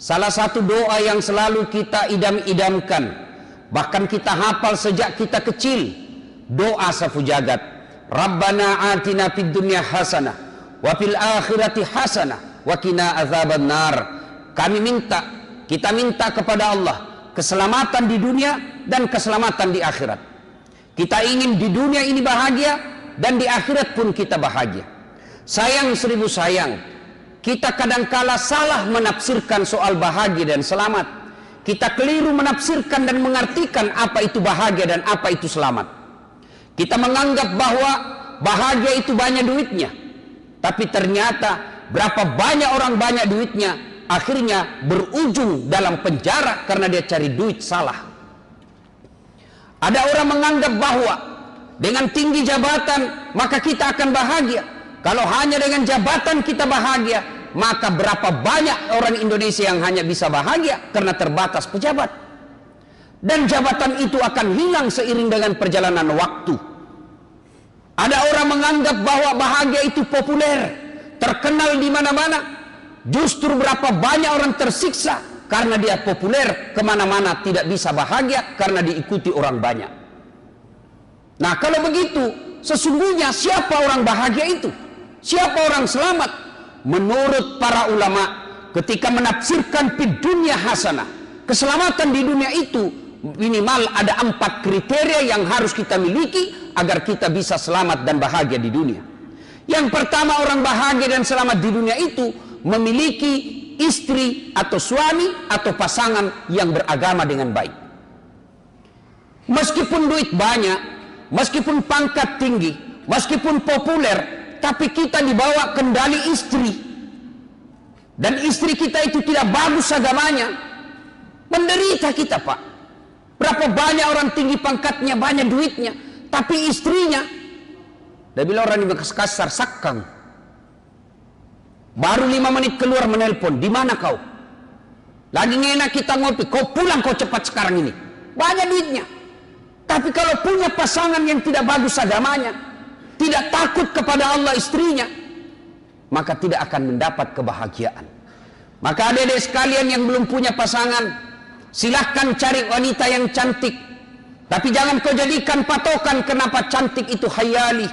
Salah satu doa yang selalu kita idam-idamkan, bahkan kita hafal sejak kita kecil, doa safu jagat. Rabbana atina fid dunya hasanah wa fil akhirati hasanah wa qina adzabannar. Kita minta kepada Allah keselamatan di dunia dan keselamatan di akhirat. Kita ingin di dunia ini bahagia dan di akhirat pun kita bahagia. Sayang seribu sayang, kita kadangkala salah menafsirkan soal bahagia dan selamat. Kita keliru menafsirkan dan mengartikan apa itu bahagia dan apa itu selamat. Kita menganggap bahwa bahagia itu banyak duitnya, tapi ternyata berapa banyak orang banyak duitnya akhirnya berujung dalam penjara karena dia cari duit salah. Ada orang menganggap bahwa dengan tinggi jabatan maka kita akan bahagia. Kalau hanya dengan jabatan kita bahagia, maka berapa banyak orang Indonesia yang hanya bisa bahagia karena terbatas pejabat. Dan jabatan itu akan hilang seiring dengan perjalanan waktu. Ada orang menganggap bahwa bahagia itu populer, terkenal di mana-mana. Justru berapa banyak orang tersiksa karena dia populer, kemana-mana tidak bisa bahagia karena diikuti orang banyak. Nah, kalau begitu, sesungguhnya siapa orang bahagia itu? Siapa orang selamat? Menurut para ulama, ketika menafsirkan fid dunya hasanah, keselamatan di dunia itu minimal ada 4 kriteria yang harus kita miliki agar kita bisa selamat dan bahagia di dunia. Yang pertama, orang bahagia dan selamat di dunia itu memiliki istri atau suami atau pasangan yang beragama dengan baik. Meskipun duit banyak, meskipun pangkat tinggi, meskipun populer, tapi kita dibawa kendali istri, dan istri kita itu tidak bagus agamanya, menderita kita, Pak. Berapa banyak orang tinggi pangkatnya, banyak duitnya, tapi istrinya, dia bilang orang ini kasar, sakang. Baru 5 menit keluar menelpon, di mana kau? Lagi enak kita ngopi, kau pulang kau cepat sekarang ini. Banyak duitnya, tapi kalau punya pasangan yang tidak bagus agamanya, tidak takut kepada Allah istrinya, maka tidak akan mendapat kebahagiaan. Maka adik-adik sekalian yang belum punya pasangan, silahkan cari wanita yang cantik, tapi jangan kau jadikan patokan kenapa cantik itu khayali.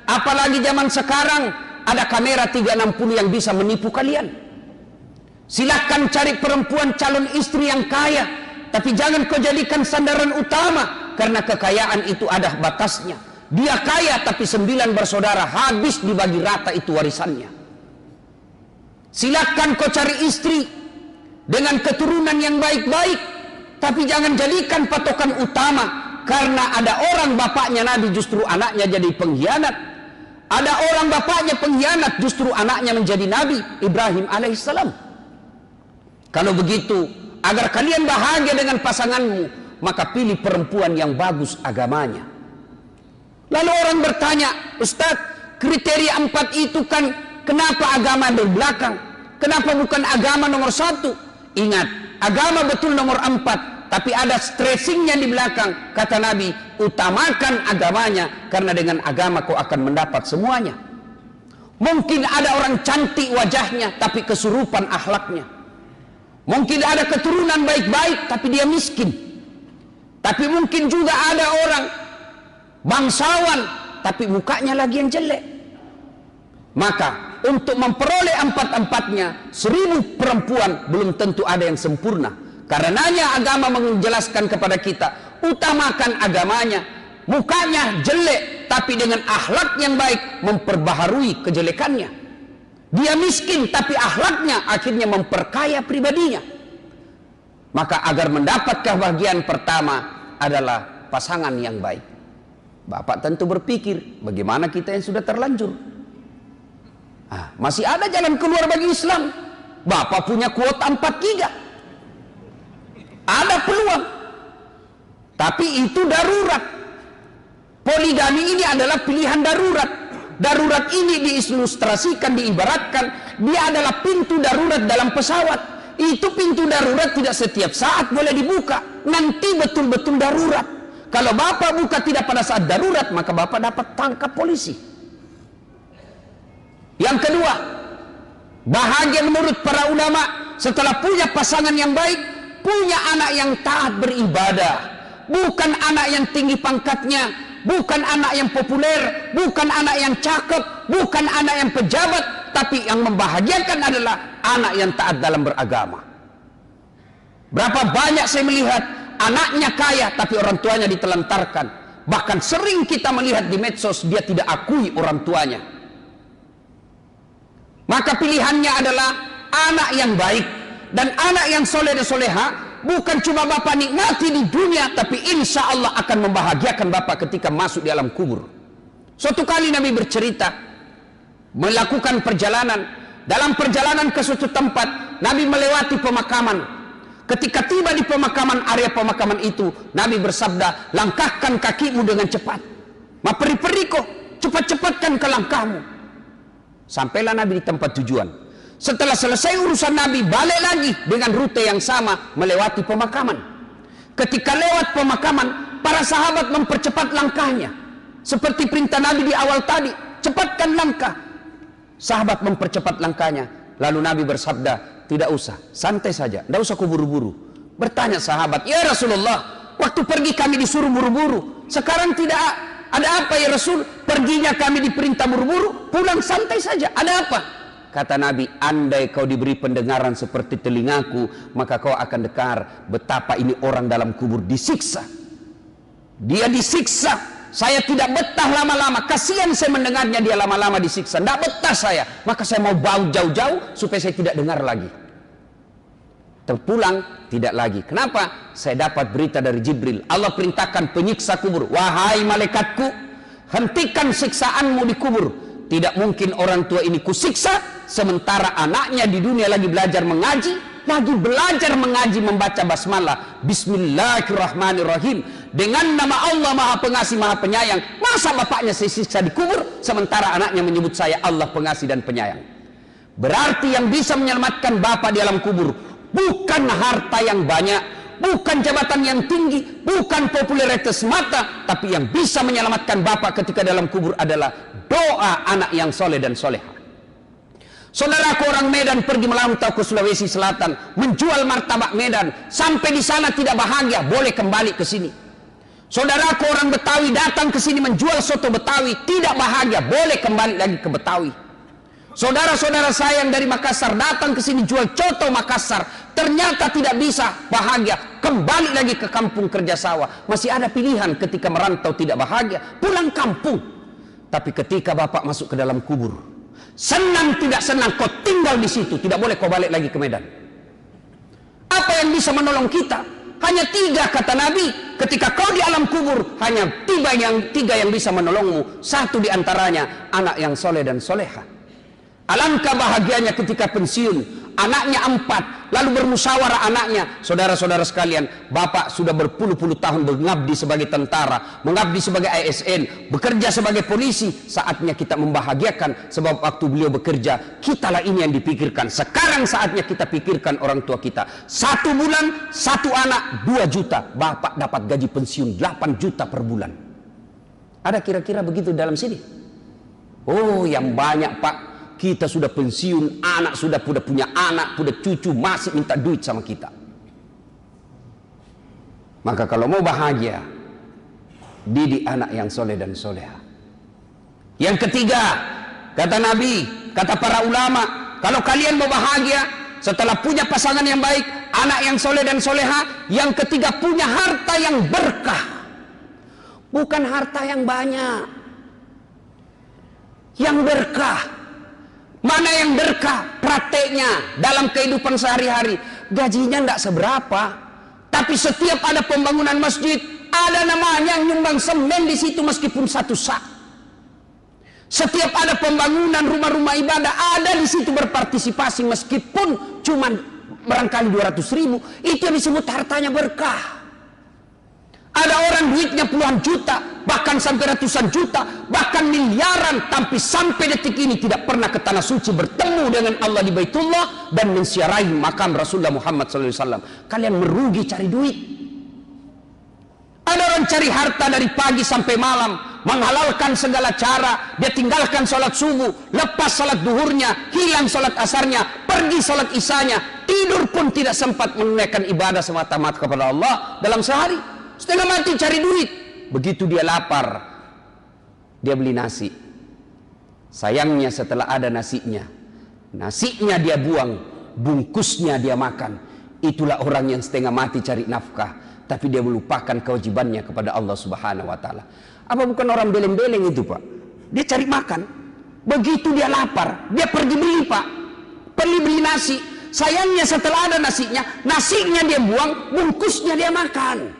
Apalagi zaman sekarang ada kamera 360 yang bisa menipu kalian. Silahkan cari perempuan calon istri yang kaya, tapi jangan kau jadikan sandaran utama, karena kekayaan itu ada batasnya. Dia kaya tapi 9 bersaudara, habis dibagi rata itu warisannya. Silakan kau cari istri dengan keturunan yang baik-baik, tapi jangan jadikan patokan utama, karena ada orang bapaknya Nabi justru anaknya jadi pengkhianat. Ada orang bapaknya pengkhianat justru anaknya menjadi Nabi Ibrahim alaihissalam. Kalau begitu, agar kalian bahagia dengan pasanganmu, maka pilih perempuan yang bagus agamanya. Lalu orang bertanya, Ustadz, kriteria 4 itu kan kenapa agama berbelakang? Kenapa bukan agama nomor 1? Ingat, agama betul nomor 4, tapi ada stressingnya di belakang. Kata Nabi, utamakan agamanya, karena dengan agama kau akan mendapat semuanya. Mungkin ada orang cantik wajahnya, tapi kesurupan akhlaknya. Mungkin ada keturunan baik-baik, tapi dia miskin. Tapi mungkin juga ada orang bangsawan, tapi mukanya lagi yang jelek. Maka untuk memperoleh 4-4-nya, 1000 perempuan belum tentu ada yang sempurna. Karenanya agama menjelaskan kepada kita, utamakan agamanya. Mukanya jelek, tapi dengan akhlak yang baik memperbaharui kejelekannya. Dia miskin, tapi akhlaknya akhirnya memperkaya pribadinya. Maka agar mendapat kebahagiaan pertama adalah pasangan yang baik. Bapak tentu berpikir, bagaimana kita yang sudah terlanjur? Masih ada jalan keluar bagi Islam. Bapak punya kuota 4 giga. Ada peluang. Tapi itu darurat. Poligami ini adalah pilihan darurat. Darurat ini diilustrasikan, diibaratkan, dia adalah pintu darurat dalam pesawat. Itu pintu darurat tidak setiap saat boleh dibuka. Nanti betul-betul darurat. Kalau Bapak buka tidak pada saat darurat, maka Bapak dapat tangkap polisi. Yang kedua, bahagia menurut para ulama setelah punya pasangan yang baik, punya anak yang taat beribadah. Bukan anak yang tinggi pangkatnya, bukan anak yang populer, bukan anak yang cakep, bukan anak yang pejabat, tapi yang membahagiakan adalah anak yang taat dalam beragama. Berapa banyak saya melihat anaknya kaya tapi orang tuanya ditelantarkan. Bahkan sering kita melihat di medsos dia tidak akui orang tuanya. Maka pilihannya adalah anak yang baik dan anak yang soleh dan soleha. Bukan cuma bapak nikmati di dunia, tapi insya Allah akan membahagiakan bapak ketika masuk di alam kubur. Suatu kali Nabi bercerita melakukan perjalanan. Dalam perjalanan ke suatu tempat, Nabi melewati pemakaman. Ketika tiba di pemakaman, area pemakaman itu, Nabi bersabda, langkahkan kakimu dengan cepat. Ma peri-periko, cepat-cepatkan ke langkahmu. Sampailah Nabi di tempat tujuan. Setelah selesai urusan Nabi, balik lagi dengan rute yang sama melewati pemakaman. Ketika lewat pemakaman, para sahabat mempercepat langkahnya. Seperti perintah Nabi di awal tadi, cepatkan langkah. Sahabat mempercepat langkahnya. Lalu Nabi bersabda, tidak usah, santai saja, tidak usah kuburu-buru. Bertanya sahabat, ya Rasulullah, waktu pergi kami disuruh buru-buru, sekarang tidak ada apa ya Rasul? Perginya kami diperintah buru-buru, pulang santai saja, ada apa? Kata Nabi, andai kau diberi pendengaran seperti telingaku, maka kau akan dengar betapa ini orang dalam kubur disiksa. Dia disiksa. Saya tidak betah lama-lama. Kasihan saya mendengarnya dia lama-lama disiksa. Tidak betah saya. Maka saya mau bawa jauh-jauh supaya saya tidak dengar lagi. Terpulang tidak lagi. Kenapa? Saya dapat berita dari Jibril. Allah perintahkan penyiksa kubur, wahai malaikatku, hentikan siksaanmu di kubur. Tidak mungkin orang tua ini kusiksa sementara anaknya di dunia lagi belajar mengaji, membaca basmalah, bismillahirrahmanirrahim, dengan nama Allah Maha Pengasih Maha Penyayang. Masa bapaknya saya siksa di kubur sementara anaknya menyebut saya Allah Pengasih dan Penyayang? Berarti yang bisa menyelamatkan bapak di alam kubur bukan harta yang banyak, bukan jabatan yang tinggi, bukan popularitas semata, tapi yang bisa menyelamatkan bapak ketika dalam kubur adalah doa anak yang soleh dan soleha. Saudaraku, orang Medan pergi melantau ke Sulawesi Selatan, menjual martabak Medan, sampai di sana tidak bahagia, boleh kembali ke sini. Saudaraku, orang Betawi datang ke sini menjual soto Betawi, tidak bahagia, boleh kembali lagi ke Betawi. Saudara-saudara saya yang dari Makassar datang ke sini jual coto Makassar, ternyata tidak bisa bahagia, kembali lagi ke kampung kerja sawah. Masih ada pilihan ketika merantau tidak bahagia, pulang kampung. Tapi ketika bapak masuk ke dalam kubur, senang tidak senang kau tinggal di situ, tidak boleh kau balik lagi ke Medan. Apa yang bisa menolong kita? Hanya 3 kata Nabi. Ketika kau di alam kubur, hanya 3 yang bisa menolongmu. 1 diantaranya anak yang soleh dan soleha. Alangkah bahagianya ketika pensiun, anaknya 4, lalu bermusyawarah anaknya. Saudara-saudara sekalian, bapak sudah berpuluh-puluh tahun mengabdi sebagai tentara, mengabdi sebagai ASN, bekerja sebagai polisi. Saatnya kita membahagiakan, sebab waktu beliau bekerja, kitalah ini yang dipikirkan. Sekarang saatnya kita pikirkan orang tua kita. 1 bulan, 1 anak, 2 juta. Bapak dapat gaji pensiun 8 juta per bulan. Ada kira-kira begitu dalam sini? Oh, yang banyak pak. Kita sudah pensiun, anak sudah punya anak, punya cucu, masih minta duit sama kita. Maka kalau mau bahagia, didik anak yang soleh dan soleha. Yang ketiga, kata Nabi, kata para ulama, kalau kalian mau bahagia, setelah punya pasangan yang baik, anak yang soleh dan soleha, yang ketiga punya harta yang berkah. Bukan harta yang banyak, yang berkah. Mana yang berkah? Prakteknya dalam kehidupan sehari-hari. Gajinya tidak seberapa, tapi setiap ada pembangunan masjid, ada namanya yang nyumbang semen di situ meskipun 1 sak. Setiap ada pembangunan rumah-rumah ibadah, ada di situ berpartisipasi meskipun cuma barangkali 200.000. Itu yang disebut hartanya berkah. Ada orang duitnya puluhan juta, bahkan sampai ratusan juta, bahkan miliaran, tapi sampai detik ini tidak pernah ke tanah suci bertemu dengan Allah di Baitullah dan mensiarahi makam Rasulullah Muhammad SAW. Kalian merugi cari duit. Ada orang cari harta dari pagi sampai malam, menghalalkan segala cara, dia tinggalkan sholat subuh, lepas sholat duhurnya, hilang sholat asarnya, pergi sholat isanya, tidur pun tidak sempat menunaikan ibadah semata-mata kepada Allah dalam sehari. Setengah mati cari duit. Begitu dia lapar, dia beli nasi. Sayangnya setelah ada nasinya dia buang, bungkusnya dia makan. Itulah orang yang setengah mati cari nafkah, tapi dia melupakan kewajibannya kepada Allah Subhanahu wa taala. Apa bukan orang beleng-beleng itu, Pak? Dia cari makan. Begitu dia lapar, dia pergi beli, Pak. Beli nasi. Sayangnya setelah ada nasinya dia buang, bungkusnya dia makan.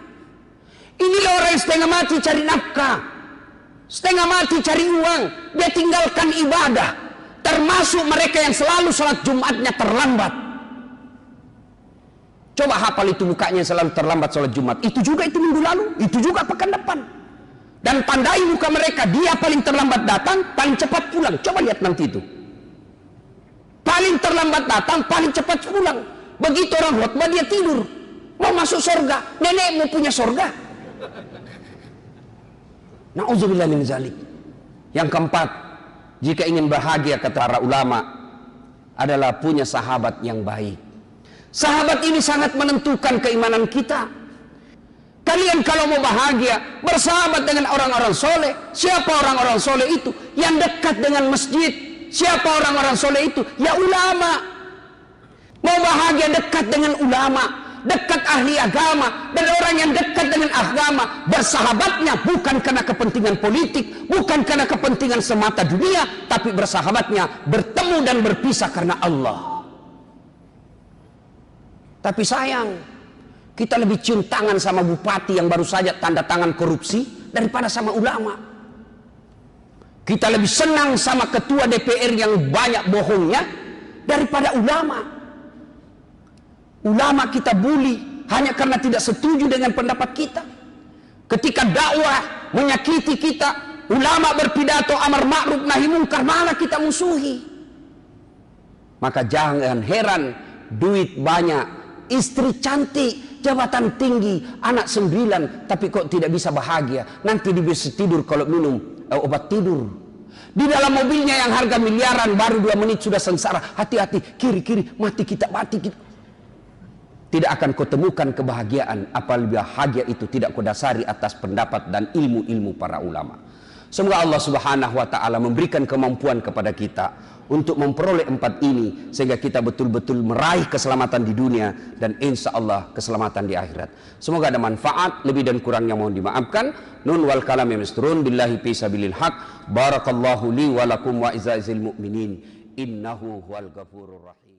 Inilah orang yang setengah mati cari nafkah, setengah mati cari uang. Dia tinggalkan ibadah. Termasuk mereka yang selalu sholat Jumatnya terlambat. Coba hafal itu mukanya selalu terlambat sholat Jumat. Itu juga itu minggu lalu, itu juga pekan depan. Dan tandai muka mereka, dia paling terlambat datang, paling cepat pulang. Coba lihat nanti itu. Paling terlambat datang, paling cepat pulang. Begitu orang khutbah dia tidur. Mau masuk surga, nenekmu punya surga. Na'udzubillah min zalik. Yang keempat, jika ingin bahagia kata para ulama, adalah punya sahabat yang baik. Sahabat ini sangat menentukan keimanan kita. Kalian kalau mau bahagia, bersahabat dengan orang-orang soleh. Siapa orang-orang soleh itu? Yang dekat dengan masjid. Siapa orang-orang soleh itu? Ya ulama. Mau bahagia dekat dengan ulama, dekat ahli agama. Dan orang yang dekat dengan agama, bersahabatnya bukan karena kepentingan politik, bukan karena kepentingan semata dunia, tapi bersahabatnya bertemu dan berpisah karena Allah. Tapi sayang, kita lebih cium tangan sama bupati yang baru saja tanda tangan korupsi daripada sama ulama. Kita lebih senang sama ketua DPR yang banyak bohongnya daripada ulama. Ulama kita bully hanya karena tidak setuju dengan pendapat kita. Ketika dakwah menyakiti kita, ulama berpidato amar ma'ruf nahi munkar, malah kita musuhi. Maka jangan heran, duit banyak, istri cantik, jabatan tinggi, anak 9, tapi kok tidak bisa bahagia. Nanti dia bisa tidur kalau minum obat tidur. Di dalam mobilnya yang harga miliaran, baru 2 menit sudah sengsara. Hati-hati, kiri-kiri, mati kita, mati kita. Tidak akan kau temukan kebahagiaan apabila bahagia itu tidak kau dasari atas pendapat dan ilmu-ilmu para ulama. Semoga Allah Subhanahu wa taala memberikan kemampuan kepada kita untuk memperoleh 4 ini sehingga kita betul-betul meraih keselamatan di dunia dan insya Allah keselamatan di akhirat. Semoga ada manfaat, lebih dan kurangnya mohon dimaafkan. Nun wal kalam yamsturun billahi fi sabilil haq. Barakallahu li wa lakum wa izza'il mu'minin. Innahu huwal ghafurur rahim.